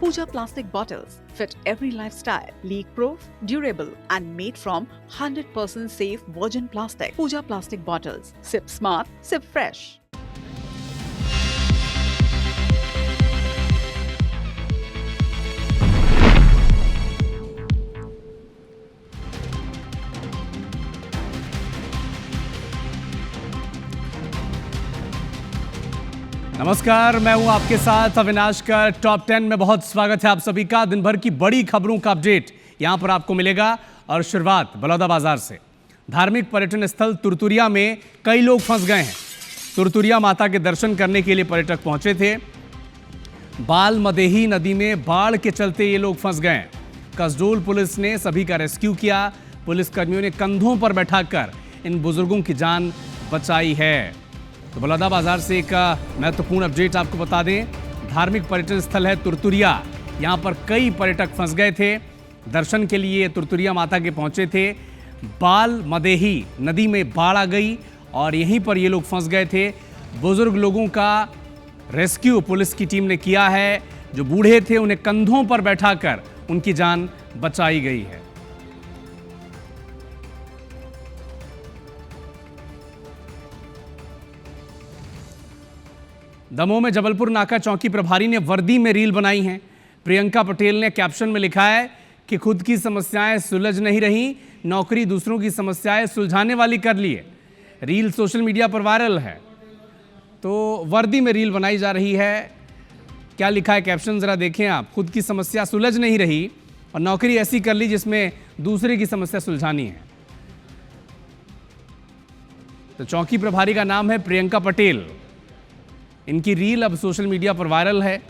Pooja plastic bottles fit every lifestyle, leak-proof, durable, and made from 100% safe virgin plastic. Pooja plastic bottles. Sip smart, sip fresh. नमस्कार, मैं हूं आपके साथ अविनाश का। Top 10 में बहुत स्वागत है आप सभी का। दिन भर की बड़ी खबरों का अपडेट यहां पर आपको मिलेगा और शुरुआत बलौदाबाजार से। धार्मिक पर्यटन स्थल तुरतुरिया में कई लोग फंस गए हैं। तुरतुरिया माता के दर्शन करने के लिए पर्यटक पहुंचे थे। बाल मदेही नदी में बाढ़ के चलते ये लोग फंस गए हैं। कसडोल पुलिस ने सभी का रेस्क्यू किया। पुलिसकर्मियों ने कंधों पर बैठाकर इन बुजुर्गों की जान बचाई है। तो बलौदाबाजार से एक महत्वपूर्ण अपडेट आपको बता दें। धार्मिक पर्यटन स्थल है तुरतुरिया। यहाँ पर कई पर्यटक फंस गए थे। दर्शन के लिए तुरतुरिया माता के पहुंचे थे। बाल मदेही नदी में बाढ़ आ गई और यहीं पर ये लोग फंस गए थे। बुजुर्ग लोगों का रेस्क्यू पुलिस की टीम ने किया है। जो बूढ़े थे उन्हें कंधों पर बैठाकर उनकी जान बचाई गई है। दमोह में जबलपुर नाका चौकी प्रभारी ने वर्दी में रील बनाई है। प्रियंका पटेल ने कैप्शन में लिखा है कि खुद की समस्याएं सुलझ नहीं रही, नौकरी दूसरों की समस्याएं सुलझाने वाली कर लिए। रील सोशल मीडिया पर वायरल है। तो वर्दी में रील बनाई जा रही है। क्या लिखा है कैप्शन जरा देखें आप। खुद की समस्या सुलझ नहीं रही और नौकरी ऐसी कर ली जिसमें दूसरे की समस्या सुलझानी है। तो चौकी प्रभारी का नाम है प्रियंका पटेल। इनकी रील अब सोशल मीडिया पर वायरल है।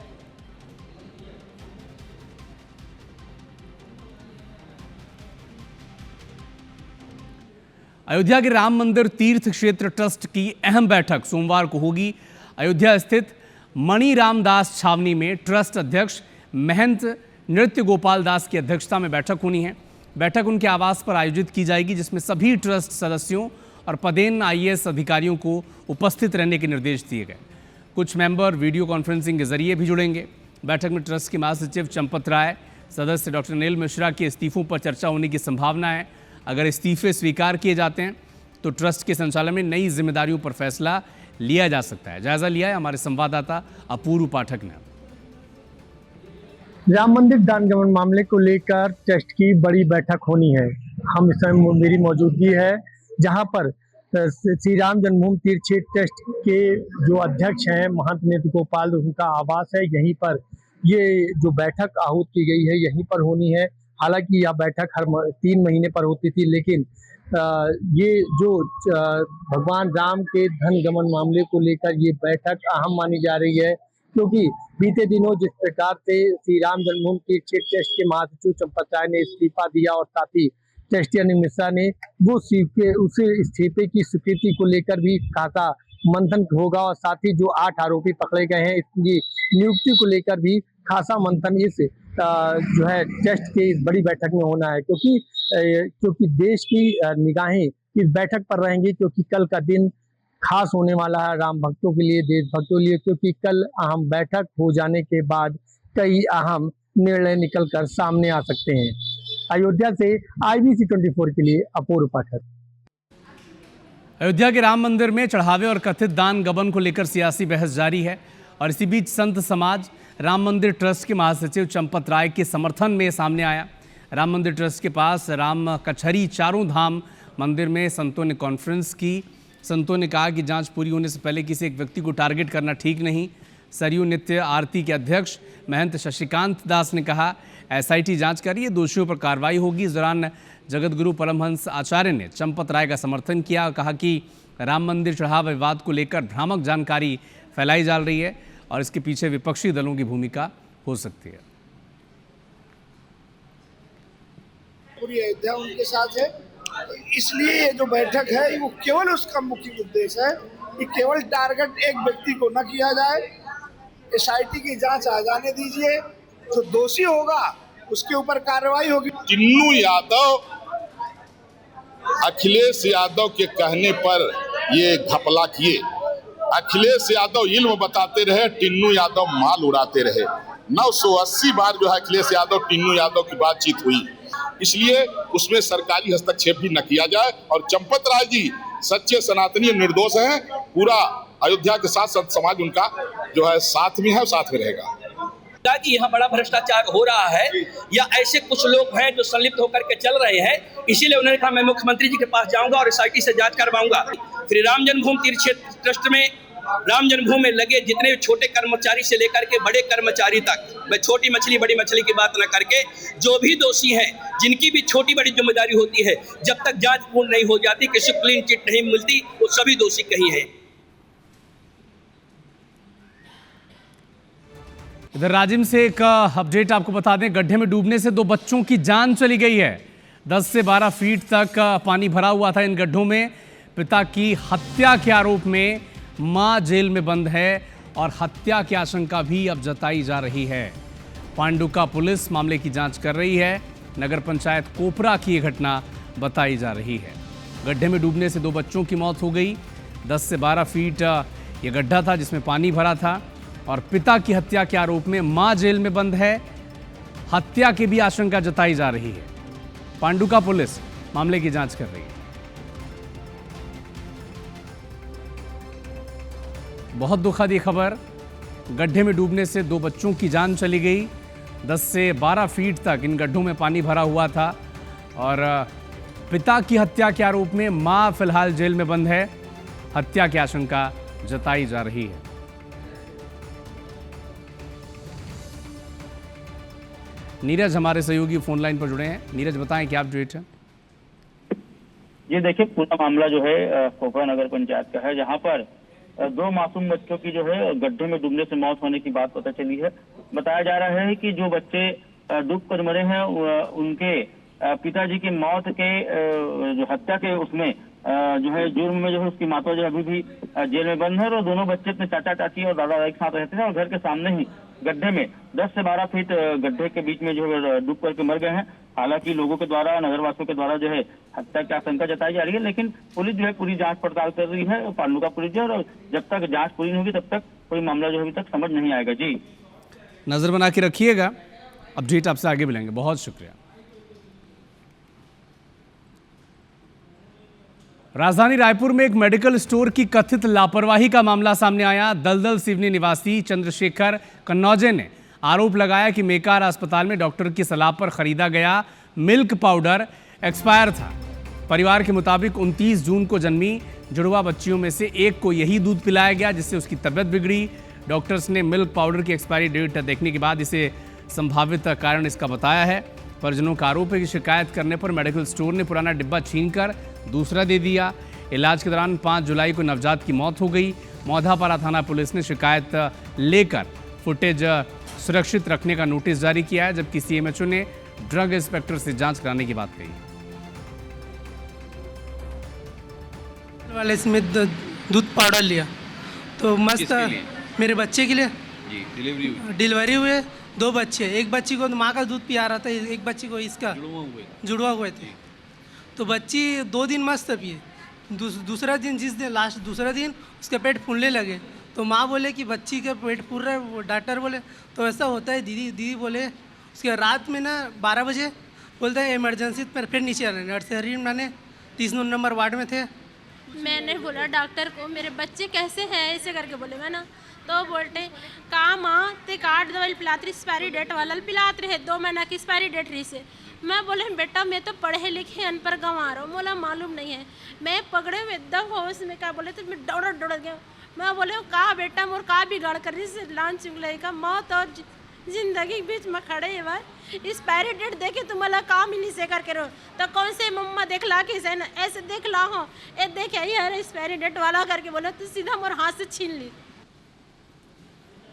अयोध्या के राम मंदिर तीर्थ क्षेत्र ट्रस्ट की अहम बैठक सोमवार को होगी। अयोध्या स्थित मणि रामदास छावनी में ट्रस्ट अध्यक्ष महंत नृत्य गोपाल दास की अध्यक्षता में बैठक होनी है। बैठक उनके आवास पर आयोजित की जाएगी, जिसमें सभी ट्रस्ट सदस्यों और पदेन IAS अधिकारियों को उपस्थित रहने के निर्देश दिए गए। कुछ मेंबर वीडियो कॉन्फ्रेंसिंग के जरिए भी जुड़ेंगे। बैठक में ट्रस्ट के महासचिव चंपत राय, सदस्य डॉक्टर नील मिश्रा के इस्तीफों पर चर्चा होने की संभावना है। अगर इस्तीफे स्वीकार किए जाते हैं तो ट्रस्ट के संचालन में नई जिम्मेदारियों पर फैसला लिया जा सकता है। जायजा लिया है हमारे संवाददाता अपूर्व पाठक ने। राम मंदिर दान गमन मामले को लेकर ट्रस्ट की बड़ी बैठक होनी है। हम इस समय मेरी मौजूदगी है जहां पर श्री राम जन्मभूमि तीर्थ क्षेत्र ट्रस्ट के जो अध्यक्ष हैं महंत नृत्य गोपाल, उनका आवास है। यहीं पर ये जो बैठक आहूत की गई है यहीं पर होनी है। हालांकि यह बैठक हर 3 महीने पर होती थी, लेकिन ये जो भगवान राम के धन गमन मामले को लेकर ये बैठक अहम मानी जा रही है, क्योंकि बीते दिनों जिस प्रकार से श्री राम जन्मभूमि तीर्थ क्षेत्र ट्रस्ट के महासचिव चंपत राय ने इस्तीफा दिया और साथ ही ट्रस्टी अनिल मिश्रा ने वो उस इस्तीफे की स्वीकृति को लेकर भी खासा मंथन होगा और साथ ही जो 8 आरोपी पकड़े गए हैं इसकी नियुक्ति को लेकर भी खासा मंथन इस जो है ट्रस्ट के इस बड़ी बैठक में होना है, क्योंकि देश की निगाहें इस बैठक पर रहेंगी, क्योंकि कल का दिन खास होने वाला है राम भक्तों के लिए, देशभक्तों के लिए, क्योंकि कल अहम बैठक हो जाने के बाद कई अहम निर्णय निकलकर सामने आ सकते हैं। अयोध्या से IBC 24 के लिए अपूर्व पाठक। अयोध्या के राम मंदिर में चढ़ावे और कथित दान गबन को लेकर सियासी बहस जारी है और इसी बीच संत समाज राम मंदिर ट्रस्ट के महासचिव चंपत राय के समर्थन में सामने आया। राम मंदिर ट्रस्ट के पास राम कचहरी चारों धाम मंदिर में संतों ने कॉन्फ्रेंस की। संतों ने कहा कि जांच पूरी होने से पहले किसी एक व्यक्ति को टारगेट करना ठीक नहीं। सरयू नित्य आरती के अध्यक्ष महंत शशिकांत दास ने कहा SIT जांच कर रही है, दोषियों पर कार्रवाई होगी। इस दौरान जगतगुरु परमहंस आचार्य ने चंपत राय का समर्थन किया और कहा कि राम मंदिर चढ़ावा विवाद को लेकर भ्रामक जानकारी फैलाई जा रही है और इसके पीछे विपक्षी दलों की भूमिका हो सकती है। पूरी अयोध्या उनके साथ है, इसलिए ये जो बैठक है वो केवल उसका मुख्य उद्देश्य है कि केवल टारगेट एक व्यक्ति को न किया जाए। SIT की जांच आ जाने दीजिए, जो दोषी होगा उसके ऊपर कार्रवाई होगी। टिन्नू यादव अखिलेश यादव के कहने पर ये घपला किए। अखिलेश यादव इल्म बताते रहे, टिन्नू यादव माल उड़ाते रहे। 980 बार जो है अखिलेश यादव टिन्नू यादव की बातचीत हुई। इसलिए उसमें सरकारी हस्तक्षेप भी न किया जाए। और चंपत राय जी सच्चे सनातनी निर्दोष हैं। पूरा अयोध्या के साथ संत समाज उनका जो है साथ में है और साथ में रहेगा। कि यहाँ बड़ा भ्रष्टाचार हो रहा है या ऐसे कुछ लोग हैं जो संलिप्त होकर के चल रहे हैं, इसीलिए उन्होंने कहा मैं मुख्यमंत्री जी के पास जाऊंगा और SIT से जांच करवाऊंगा। श्री राम जन्मभूमि तीर्थ क्षेत्र ट्रस्ट में राम जन्मभूमि में लगे जितने छोटे कर्मचारी से लेकर के बड़े कर्मचारी तक, मैं छोटी मछली बड़ी मछली की बात न करके जो भी दोषी हैं, जिनकी भी छोटी बड़ी जिम्मेदारी होती है, जब तक जांच पूर्ण नहीं हो जाती, किसी को क्लीन चिट नहीं मिलती, वो सभी दोषी कहीं हैं। इधर राजिम से एक अपडेट आपको बता दें, गड्ढे में डूबने से 2 बच्चों की जान चली गई है। 10 से 12 फीट तक पानी भरा हुआ था इन गड्ढों में। पिता की हत्या के आरोप में मां जेल में बंद है और हत्या की आशंका भी अब जताई जा रही है। पांडुका पुलिस मामले की जांच कर रही है। नगर पंचायत कोपरा की यह घटना बताई जा रही है। गड्ढे में डूबने से 2 बच्चों की मौत हो गई। 10 से 12 फीट ये गड्ढा था जिसमें पानी भरा था और पिता की हत्या के आरोप में मां जेल में बंद है। हत्या की भी आशंका जताई जा रही है। पांडुका पुलिस मामले की जांच कर रही है। बहुत दुखद ये खबर, गड्ढे में डूबने से 2 बच्चों की जान चली गई। 10 से 12 फीट तक इन गड्ढों में पानी भरा हुआ था और पिता की हत्या के आरोप में मां फिलहाल जेल में बंद है। हत्या की आशंका जताई जा रही है। नीरज हमारे सहयोगी फोन लाइन पर जुड़े हैं। नीरज बताएं क्या अपडेट है। ये देखिए, पूरा मामला जो है कोपरा नगर पंचायत का है, जहां पर 2 मासूम बच्चों की जो है गड्ढे में डूबने से मौत होने की बात पता चली है। बताया जा रहा है कि जो बच्चे डूब कर मरे हैं उनके पिताजी की मौत के जो हत्या के उसमें जो है जुर्म में जो है उसकी माता जो अभी भी जेल में बंद है और दोनों बच्चे अपने चाचा चाची और दादा दादी के साथ रहते हैं और घर के सामने ही गड्ढे में 10 से 12 फीट गड्ढे के बीच में जो है डूब करके मर गए हैं। हालांकि लोगों के द्वारा, नगरवासियों के द्वारा जो है हत्या की आशंका जताई जा रही है, लेकिन पुलिस जो है पूरी जांच पड़ताल कर रही है, पांडुका पुलिस जो है, और जब तक जांच पूरी नहीं होगी तब तक कोई मामला जो अभी तक समझ नहीं आएगा। जी, नजर बना के रखिएगा, अपडेट आपसे आगे मिलेंगे। बहुत शुक्रिया। राजधानी रायपुर में एक मेडिकल स्टोर की कथित लापरवाही का मामला सामने आया। दलदल सिवनी निवासी चंद्रशेखर कन्नौजे ने आरोप लगाया कि मेकार अस्पताल में डॉक्टर की सलाह पर खरीदा गया मिल्क पाउडर एक्सपायर था। परिवार के मुताबिक 29 जून को जन्मी जुड़वा बच्चियों में से एक को यही दूध पिलाया गया, जिससे उसकी तबीयत बिगड़ी। डॉक्टर्स ने मिल्क पाउडर की एक्सपायरी डेट देखने के बाद इसे संभावित कारण इसका बताया है। परिजनों का आरोप है कि शिकायत करने पर मेडिकल स्टोर ने पुराना डिब्बा छीनकर दूसरा दे दिया। इलाज के दौरान 5 जुलाई को नवजात की मौत हो गई। मौधापारा थाना पुलिस ने शिकायत लेकर फुटेज सुरक्षित रखने का नोटिस जारी किया है, जबकि CMHO ने ड्रग इंस्पेक्टर से जांच कराने की बात कही। वाले इसमें दूध पाउडर लिया तो मस्त मेरे बच्चे के लिए जी डिलीवरी हुए 2 बच्चे, एक बच्ची को माँ का दूध पिया रहा था, एक बच्ची को इसका जुड़वा हुए थे। तो बच्ची 2 दिन मस्त पिए, दूसरा दिन जिस दिन लास्ट दूसरा दिन उसका पेट फूलने लगे तो माँ बोले कि बच्ची का पेट फूल रहा है, वो डॉक्टर बोले तो ऐसा होता है दीदी बोले। उसके रात में ना 12 बजे बोलते हैं इमरजेंसी पर फिर नीचे आ रहे नर्सरी में 30 नंबर वार्ड में थे। मैंने बोला डॉक्टर को मेरे बच्चे कैसे हैं ऐसे करके बोलेगा ना, तो बोलते कहाँ माँ ते कार्ड दवाई पिलाती एक्सपायरी डेट वाला पिलाते रहे 2 महीना की एक्सपायरी डेट रही से। मैं बोले बेटा मैं तो पढ़े लिखे अनपढ़ गंवा रहा हूँ, बोला मालूम नहीं है। मैं पकड़े हुए एकदम होश में क्या बोले तो मैं दौड़ गया। मैं बोले कहा बेटा मोर का बिगाड़ कर रही से लान चुगले का मौत और जिंदगी के बीच में खड़े है बार एक्सपायरी डेट देखे तुम्हारा काम ही नहीं से करके रहो तो कौन से मम्मा देख ला के ऐसे देख ला हो ए देख यार एक्सपायरी डेट वाला करके बोला तो सीधा मोर हाथ से छीन ली।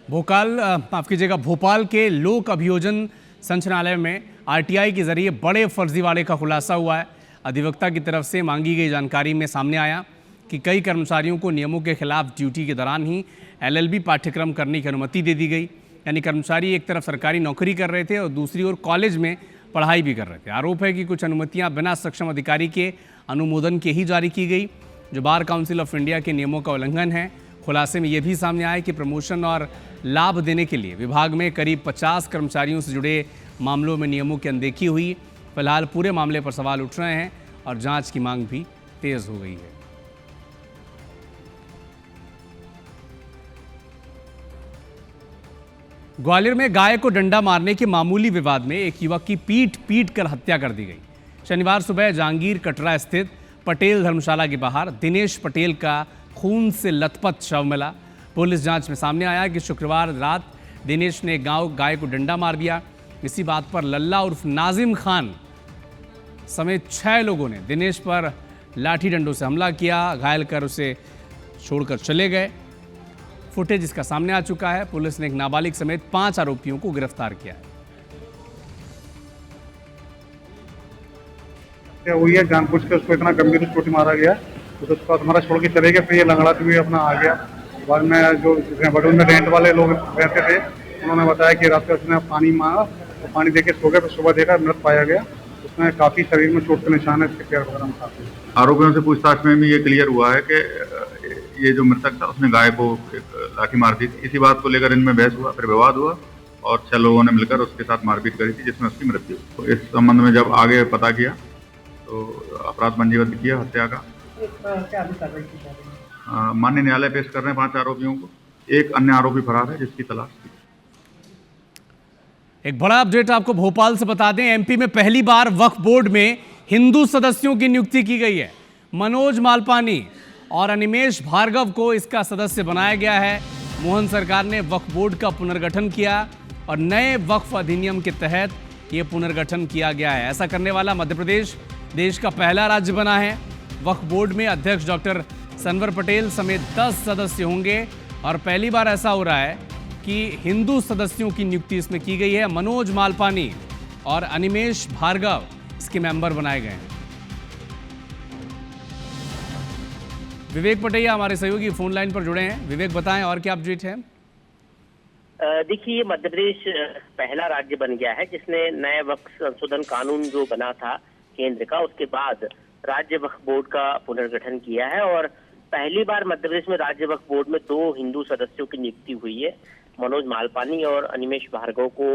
माफ कीजिएगा, भोपाल के लोक अभियोजन संचालनालय में RTI के जरिए बड़े फर्जीवाड़े का खुलासा हुआ है। अधिवक्ता की तरफ से मांगी गई जानकारी में सामने आया कि कई कर्मचारियों को नियमों के खिलाफ ड्यूटी के दौरान ही LLB पाठ्यक्रम करने की अनुमति दे दी गई। यानी कर्मचारी एक तरफ सरकारी नौकरी कर रहे थे और दूसरी ओर कॉलेज में पढ़ाई भी कर रहे थे। आरोप है कि कुछ अनुमतियां बिना सक्षम अधिकारी के अनुमोदन के ही जारी की गई, जो बार काउंसिल ऑफ इंडिया के नियमों का उल्लंघन है। खुलासे में यह भी सामने आया कि प्रमोशन और लाभ देने के लिए विभाग में करीब 50 कर्मचारियों से जुड़े मामलों में नियमों की अनदेखी हुई। फिलहाल पूरे मामले पर सवाल उठ रहे हैं और जांच की मांग भी तेज हो गई है। ग्वालियर में गाय को डंडा मारने के मामूली विवाद में एक युवक की पीट कर हत्या कर दी गई। शनिवार सुबह जहांगीर कटरा स्थित पटेल धर्मशाला के बाहर दिनेश पटेल का खून से लथपथ शव मिला। पुलिस जांच में सामने आया कि शुक्रवार रात दिनेश ने गाय को डंडा मार दिया। इसी बात पर लल्ला उर्फ नाजिम खान समेत 6 लोगों ने दिनेश पर लाठी डंडों से हमला किया, घायल कर उसे छोड़कर चले गए। फुटेज इसका सामने आ चुका है। पुलिस ने एक नाबालिग समेत 5 आरोपियों को गिरफ्तार किया है। हुई है, जानबूझ के उसको इतना गंभीर चोटी मारा गया, तो उसको हमारा छोड़ के चले गए। फिर ये लंगड़ाते हुए अपना आ गया। बाद में जो बडून में रेंट वाले लोग रहते थे, उन्होंने बताया कि रात को उसने पानी मांगा, तो पानी देके सो गए। फिर सुबह देखा मृत पाया गया। उसमें काफी शरीर में चोट के निशान है। इसके पैर वगैरह में काफी। आरोपियों से पूछताछ में भी ये क्लियर हुआ है कि ये जो मृतक था उसने गाय को लाठी मार दी थी। इसी बात को लेकर इनमें बहस हुआ, फिर विवाद हुआ और 6 लोगों ने मिलकर उसके साथ मारपीट करी थी, जिसमें उसकी मृत्यु हुई। तो इस संबंध में जब आगे पता किया तो अपराध पंजीबद्ध किया हत्या का। माननीय न्यायालय पेश कर रहे हैं 5 आरोपियों को। एक अन्य आरोपी फरार है, जिसकी तलाश की। एक बड़ा अपडेट आपको भोपाल से बता दें। एमपी में पहली बार वक्फ बोर्ड में हिंदू सदस्यों की नियुक्ति की गई है। मनोज मालपानी और अनिमेश भार्गव को इसका सदस्य बनाया गया है। मोहन सरकार ने वक्फ बोर्ड का पुनर्गठन किया और नए वक्फ अधिनियम के तहत यह पुनर्गठन किया गया है। ऐसा करने वाला मध्य प्रदेश देश का पहला राज्य बना है। वक्फ बोर्ड में अध्यक्ष डॉक्टर सनवर पटेल समेत 10 सदस्य होंगे और पहली बार ऐसा हो रहा है कि हिंदू सदस्यों की नियुक्ति इसमें की गई है। मनोज मालपानी और अनिमेश भार्गव इसके मेंबर बनाए गए हैं। विवेक पटैया हमारे सहयोगी फोन लाइन पर जुड़े हैं। विवेक, बताएं और क्या अपडेट है? देखिए, मध्य प्रदेश पहला राज्य बन गया है जिसने नए वक्फ संशोधन कानून जो बना था केंद्र का, उसके बाद राज्य वक्फ बोर्ड का पुनर्गठन किया है और पहली बार मध्य प्रदेश में राज्य वक्फ बोर्ड में 2 हिंदू सदस्यों की नियुक्ति हुई है। मनोज मालपानी और अनिमेश भार्गव को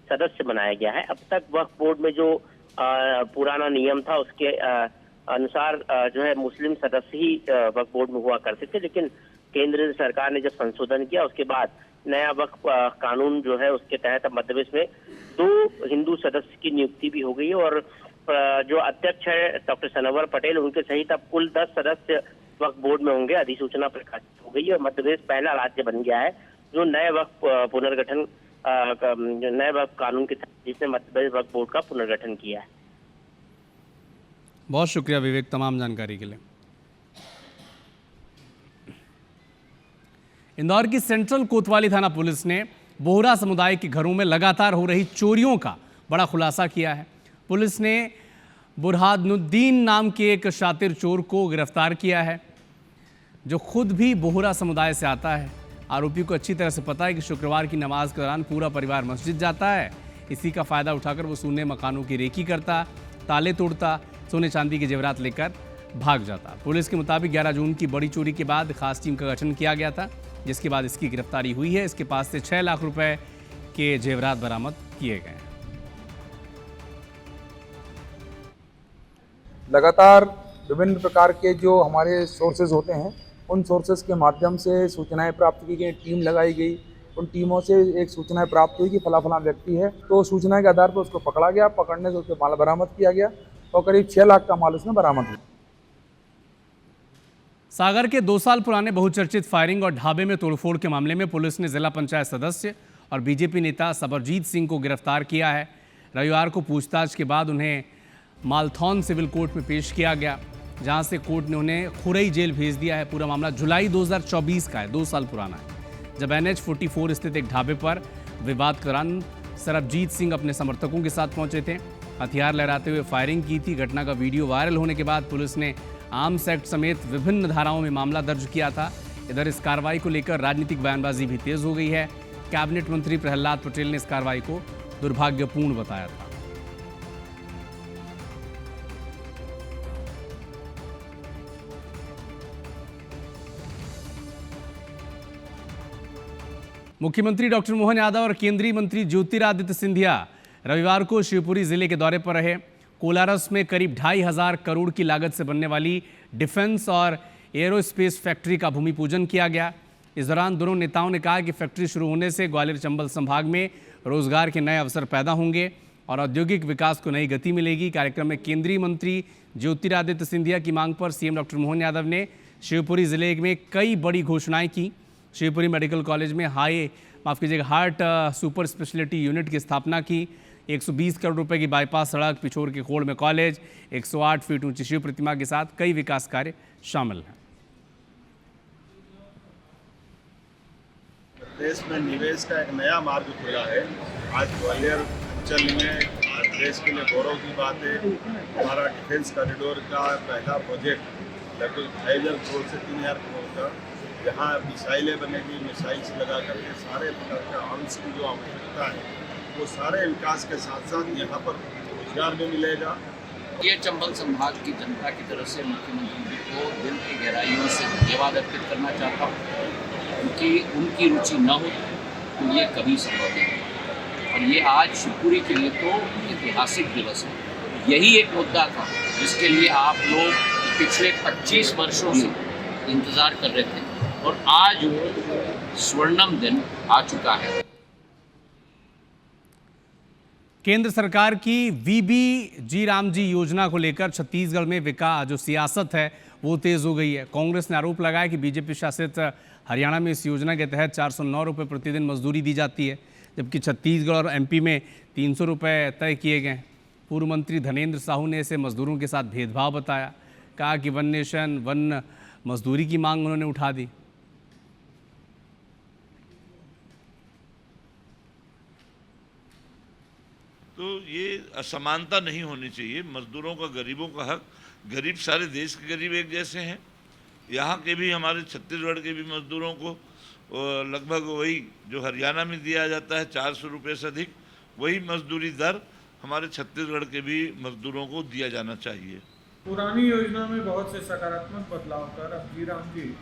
सदस्य बनाया गया है। अब तक वक्फ बोर्ड में जो पुराना नियम था उसके अनुसार जो है मुस्लिम सदस्य ही वक्फ बोर्ड में हुआ करते थे, लेकिन केंद्र सरकार ने जब संशोधन किया उसके बाद नया वक्फ कानून जो है उसके तहत अब मध्य प्रदेश में 2 हिंदू सदस्य की नियुक्ति भी हो गई है और जो अध्यक्ष है डॉक्टर सनवर पटेल, उनके सहित अब कुल 10 सदस्य वक्फ बोर्ड में होंगे। अधिसूचना प्रकाशित हो गई है और मध्य प्रदेश पहला राज्य बन गया है जो नए वक्फ पुनर्गठन नए वक्फ कानून के तहत जिसने मध्य प्रदेश वक्फ बोर्ड का पुनर्गठन किया है। बहुत शुक्रिया विवेक तमाम जानकारी के लिए। इंदौर की सेंट्रल कोतवाली थाना पुलिस ने बोहरा समुदाय के घरों में लगातार हो रही चोरियों का बड़ा खुलासा किया है। पुलिस ने बुरहानुद्दीन नाम के एक शातिर चोर को गिरफ्तार किया है जो खुद भी बोहरा समुदाय से आता है। आरोपी को अच्छी तरह से पता है कि शुक्रवार की नमाज के दौरान पूरा परिवार मस्जिद जाता है। इसी का फायदा उठाकर वो सूने मकानों की रेकी करता, ताले तोड़ता, सोने चांदी के जेवरात लेकर भाग जाता। पुलिस के मुताबिक 11 जून की बड़ी चोरी के बाद खास टीम का गठन किया गया था, जिसके बाद इसकी गिरफ्तारी हुई है। इसके पास से 6 लाख रुपए के जेवरात बरामद किए गए हैं। लगातार विभिन्न प्रकार के जो हमारे सोर्सेज होते हैं उन सोर्सेज के माध्यम से सूचनाएं प्राप्त की गई, टीम लगाई गई। उन टीमों से एक सूचनाएं प्राप्त हुई कि फला व्यक्ति है, तो सूचना के आधार पर उसको पकड़ा गया। पकड़ने से उसके माल बरामद किया गया और करीब 6 लाख का माल उसमें बरामद हुआ। सागर के 2 साल पुराने बहुचर्चित फायरिंग और ढाबे में तोड़फोड़ के मामले में पुलिस ने जिला पंचायत सदस्य और बीजेपी नेता सबरजीत सिंह को गिरफ्तार किया है। रविवार को पूछताछ के बाद उन्हें मालथौन सिविल कोर्ट में पेश किया गया, जहां से कोर्ट ने उन्हें खुरई जेल भेज दिया है। पूरा मामला जुलाई 2024 का है, 2 साल पुराना है, जब NH-44 स्थित एक ढाबे पर विवाद के दौरान सरबजीत सिंह अपने समर्थकों के साथ पहुंचे थे। हथियार लहराते हुए फायरिंग की थी। घटना का वीडियो वायरल होने के बाद पुलिस ने आर्म्स एक्ट समेत विभिन्न धाराओं में मामला दर्ज किया था। इधर इस कार्रवाई को लेकर राजनीतिक बयानबाजी भी तेज हो गई है। कैबिनेट मंत्री प्रहलाद पटेल ने इस कार्रवाई को दुर्भाग्यपूर्ण बताया था। मुख्यमंत्री डॉक्टर मोहन यादव और केंद्रीय मंत्री ज्योतिरादित्य सिंधिया रविवार को शिवपुरी जिले के दौरे पर रहे। कोलारस में करीब 2,500 करोड़ की लागत से बनने वाली डिफेंस और एरोस्पेस फैक्ट्री का भूमि पूजन किया गया। इस दौरान दोनों नेताओं ने कहा कि फैक्ट्री शुरू होने से ग्वालियर चंबल संभाग में रोजगार के नए अवसर पैदा होंगे और औद्योगिक विकास को नई गति मिलेगी। कार्यक्रम में केंद्रीय मंत्री ज्योतिरादित्य सिंधिया की मांग पर सीएम डॉक्टर मोहन यादव ने शिवपुरी जिले में कई बड़ी घोषणाएं की। शिवपुरी मेडिकल कॉलेज में हार्ट सुपर स्पेशलिटी यूनिट की स्थापना की। 120 करोड़ रुपए की बाईपास सड़क, पिछोर के खोड़ में कॉलेज, 108 फीट ऊंची शिव प्रतिमा के साथ कई विकास कार्य शामिल हैं। देश में निवेश का एक नया मार्ग खुला है। आज ग्वालियर अंचल में देश के लिए गौरव की बात है। हमारा डिफेंस कॉरिडोर का पहला प्रोजेक्ट लगभग 2,000 करोड़ से 3,000 करोड़ का, जहाँ मिसाइलें बनेगी, मिसाइल से लगा करके सारे प्रकार के आर्म्स की जो आवश्यकता है वो सारे विकास के साथ साथ यहाँ पर रोजगार भी मिलेगा। ये चंबल संभाग की जनता की तरफ से मुख्यमंत्री जी को दिल की गहराइयों से धन्यवाद अर्पित करना चाहता हूँ, क्योंकि उनकी रुचि न हो तो ये कभी संभव नहीं होगा। और ये आज शिवपुरी के लिए तो ऐतिहासिक दिवस है। यही एक मुद्दा था जिसके लिए आप लोग पिछले 25 वर्षों से इंतज़ार कर रहे थे और आज स्वर्णिम दिन आ चुका है। केंद्र सरकार की VBG रामजी योजना को लेकर छत्तीसगढ़ में जो सियासत है वो तेज हो गई है। कांग्रेस ने आरोप लगाया कि बीजेपी शासित हरियाणा में इस योजना के तहत 409 रुपये प्रतिदिन मजदूरी दी जाती है, जबकि छत्तीसगढ़ और MP में 300 रुपये तय किए गए। पूर्व मंत्री धनेन्द्र साहू ने इसे मजदूरों के साथ भेदभाव बताया। कहा कि वन नेशन वन मजदूरी की मांग उन्होंने उठा दी। तो ये असमानता नहीं होनी चाहिए। मजदूरों का, गरीबों का हक, गरीब सारे देश के गरीब एक जैसे हैं। यहाँ के भी, हमारे छत्तीसगढ़ के भी मजदूरों को लगभग वही जो हरियाणा में दिया जाता है 400 रुपये से अधिक, वही मजदूरी दर हमारे छत्तीसगढ़ के भी मजदूरों को दिया जाना चाहिए। पुरानी योजना में बहुत से सकारात्मक बदलाव कर अब जी राम जी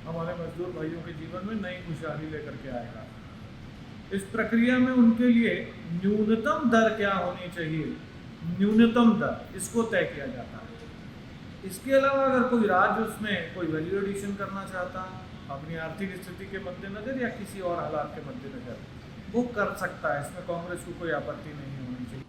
हमारे मजदूर भाइयों के जीवन में नई खुशहाली लेकर के आएगा। इस प्रक्रिया में उनके लिए न्यूनतम दर क्या होनी चाहिए, न्यूनतम दर इसको तय किया जाता है। इसके अलावा अगर कोई राज्य उसमें कोई वैल्यू एडिशन करना चाहता अपनी आर्थिक स्थिति के मद्देनजर या किसी और हालात के मद्देनजर, वो कर सकता है। इसमें कांग्रेस को कोई आपत्ति नहीं होनी चाहिए।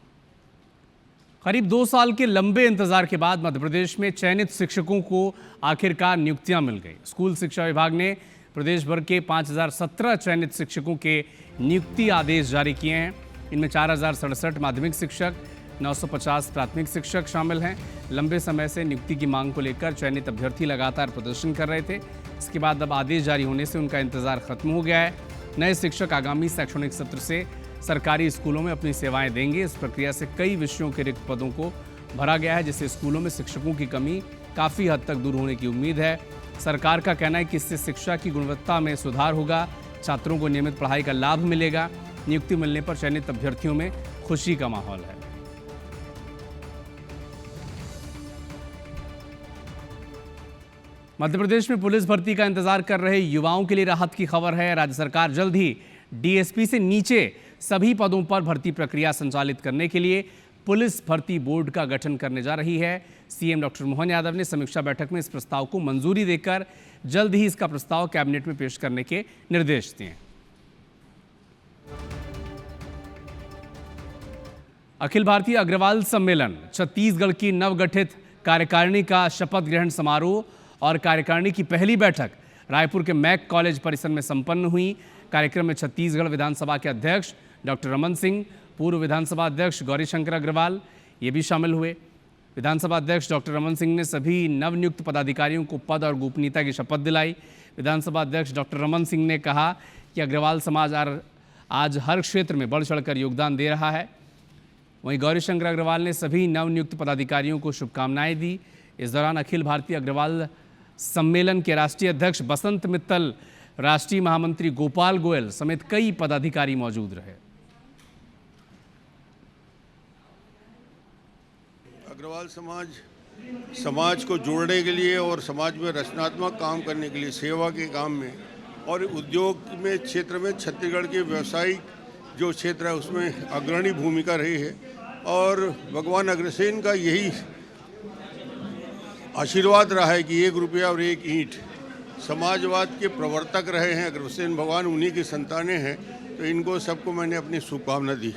करीब 2 साल के लंबे इंतजार के बाद मध्य प्रदेश में चयनित शिक्षकों को आखिरकार नियुक्तियां मिल गई। स्कूल शिक्षा विभाग ने प्रदेश भर के 5,017 चयनित शिक्षकों के नियुक्ति आदेश जारी किए हैं। इनमें 4,067 माध्यमिक शिक्षक, 950 प्राथमिक शिक्षक शामिल हैं। लंबे समय से नियुक्ति की मांग को लेकर चयनित अभ्यर्थी लगातार प्रदर्शन कर रहे थे। इसके बाद अब आदेश जारी होने से उनका इंतजार खत्म हो गया है। नए शिक्षक आगामी शैक्षणिक सत्र से सरकारी स्कूलों में अपनी सेवाएं देंगे। इस प्रक्रिया से कई विषयों के रिक्त पदों को भरा गया है, जिससे स्कूलों में शिक्षकों की कमी काफ़ी हद तक दूर होने की उम्मीद है। सरकार का कहना है कि इससे शिक्षा की गुणवत्ता में सुधार होगा, छात्रों को नियमित पढ़ाई का लाभ मिलेगा। नियुक्ति मिलने पर चयनित अभ्यर्थियों में खुशी का माहौल है। मध्य प्रदेश में पुलिस भर्ती का इंतजार कर रहे युवाओं के लिए राहत की खबर है। राज्य सरकार जल्द ही DSP से नीचे सभी पदों पर भर्ती प्रक्रिया संचालित करने के लिए पुलिस भर्ती बोर्ड का गठन करने जा रही है। सीएम डॉक्टर मोहन यादव ने समीक्षा बैठक में इस प्रस्ताव को मंजूरी देकर जल्द ही इसका प्रस्ताव कैबिनेट में पेश करने के निर्देश दिए। अखिल भारतीय अग्रवाल सम्मेलन छत्तीसगढ़ की नवगठित कार्यकारिणी का शपथ ग्रहण समारोह और कार्यकारिणी की पहली बैठक रायपुर के मैक कॉलेज परिसर में संपन्न हुई। कार्यक्रम में छत्तीसगढ़ विधानसभा के अध्यक्ष डॉक्टर रमन सिंह, पूर्व विधानसभा अध्यक्ष गौरीशंकर अग्रवाल ये भी शामिल हुए। विधानसभा अध्यक्ष डॉक्टर रमन सिंह ने सभी नवनियुक्त पदाधिकारियों को पद और गोपनीयता की शपथ दिलाई। विधानसभा अध्यक्ष डॉक्टर रमन सिंह ने कहा कि अग्रवाल समाज आज हर क्षेत्र में बढ़ चढ़कर योगदान दे रहा है। वहीं गौरीशंकर अग्रवाल ने सभी नवनियुक्त पदाधिकारियों को शुभकामनाएं दी। इस दौरान अखिल भारतीय अग्रवाल सम्मेलन के राष्ट्रीय अध्यक्ष बसंत मित्तल, राष्ट्रीय महामंत्री गोपाल गोयल समेत कई पदाधिकारी मौजूद रहे। अग्रवाल समाज को जोड़ने के लिए और समाज में रचनात्मक काम करने के लिए, सेवा के काम में और उद्योग में क्षेत्र में छत्तीसगढ़ के व्यवसायिक जो क्षेत्र है उसमें अग्रणी भूमिका रही है और भगवान अग्रसेन का यही आशीर्वाद रहा है कि 1 रुपया और 1 ईंट। समाजवाद के प्रवर्तक रहे हैं अग्रसेन भगवान, उन्हीं की संतानें हैं, तो इनको सबको मैंने अपनी शुभकामना दी।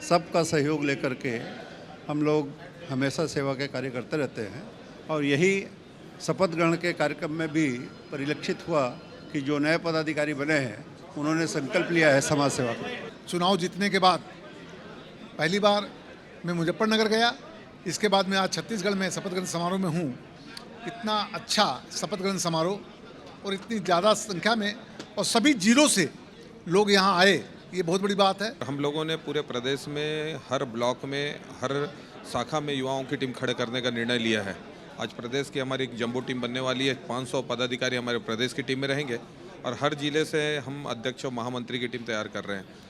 सबका सहयोग लेकर के हम लोग हमेशा सेवा के कार्य करते रहते हैं और यही शपथ ग्रहण के कार्यक्रम में भी परिलक्षित हुआ कि जो नए पदाधिकारी बने हैं उन्होंने संकल्प लिया है समाज सेवा का। चुनाव जीतने के बाद पहली बार मैं मुजफ्फरनगर गया, इसके बाद मैं आज छत्तीसगढ़ में शपथ ग्रहण समारोह में हूँ। इतना अच्छा शपथ ग्रहण समारोह और इतनी ज़्यादा संख्या में और सभी जिलों से लोग यहाँ आए, ये बहुत बड़ी बात है। हम लोगों ने पूरे प्रदेश में हर ब्लॉक में हर शाखा में युवाओं की टीम खड़े करने का निर्णय लिया है। आज प्रदेश की हमारी एक जंबो टीम बनने वाली है। 500 पदाधिकारी हमारे प्रदेश की टीम में रहेंगे और हर जिले से हम अध्यक्ष और महामंत्री की टीम तैयार कर रहे हैं।